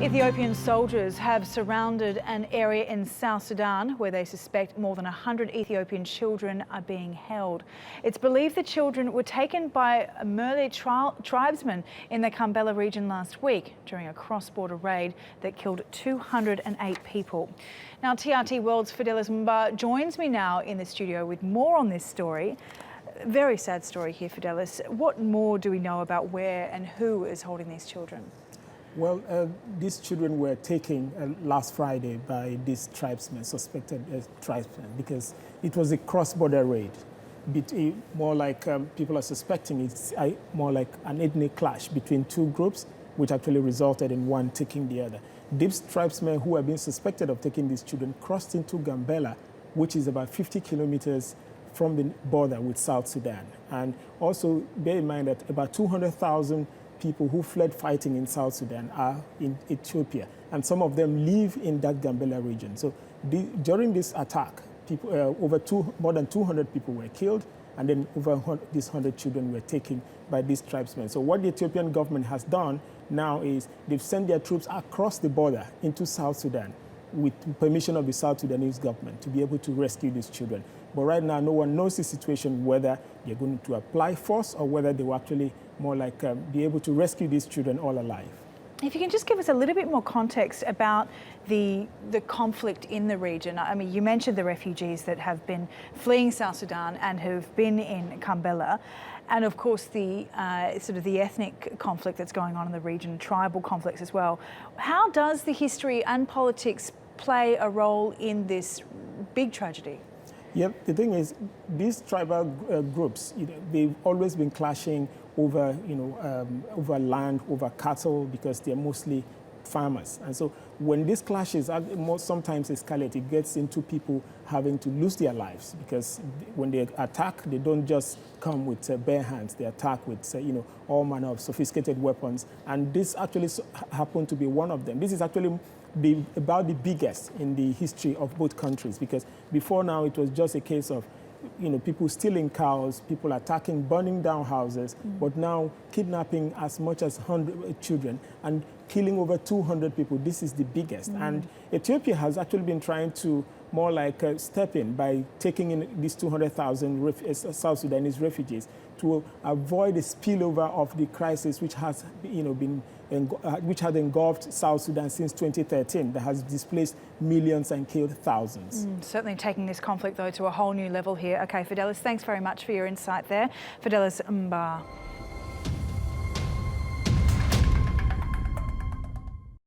Ethiopian soldiers have surrounded an area in South Sudan where they suspect more than 100 Ethiopian children are being held. It's believed the children were taken by Murle tribesmen in the Gambella region last week during a cross-border raid that killed 208 people. Now, TRT World's Fidelis Mbah joins me now in the studio with more on this story. Very sad story here, Fidelis. What more do we know about where and who is holding these children? Well, these children were taken last Friday by these tribesmen, suspected tribesmen, because it was a cross-border raid. More like people are suspecting it's more like an ethnic clash between two groups, which actually resulted in one taking the other. These tribesmen who have been suspected of taking these children crossed into Gambella, which is about 50 kilometers from the border with South Sudan. And also bear in mind that about 200,000 people who fled fighting in South Sudan are in Ethiopia, and some of them live in that Gambella region. So during this attack, more than 200 people were killed, and then these 100 children were taken by these tribesmen. So what the Ethiopian government has done now is they've sent their troops across the border into South Sudan with permission of the South Sudanese government to be able to rescue these children. But right now, no one knows the situation, whether they're going to apply force or whether they will actually more like be able to rescue these children all alive. If you can just give us a little bit more context about the conflict in the region. I mean, you mentioned the refugees that have been fleeing South Sudan and who've been in Gambella, and of course the sort of the ethnic conflict that's going on in the region, tribal conflicts as well. How does the history and politics play a role in this big tragedy? Yep, the thing is, these tribal groups, they've always been clashing over, over land, over cattle, because they're mostly farmers. And so when these clashes sometimes escalate, it gets into people having to lose their lives, because when they attack, they don't just come with bare hands. They attack with, all manner of sophisticated weapons. And this actually happened to be one of them. This is actually about the biggest in the history of both countries, because before now it was just a case of people stealing cows, people attacking, burning down houses, but now kidnapping as much as 100 children and killing over 200 people. This is the biggest. And Ethiopia has actually been trying to more like step in by taking in these 200,000 South Sudanese refugees to avoid the spillover of the crisis which has which had engulfed South Sudan since 2013, that has displaced millions and killed thousands. Certainly taking this conflict, though, to a whole new level here. Okay, Fidelis, thanks very much for your insight there. Fidelis Mbah.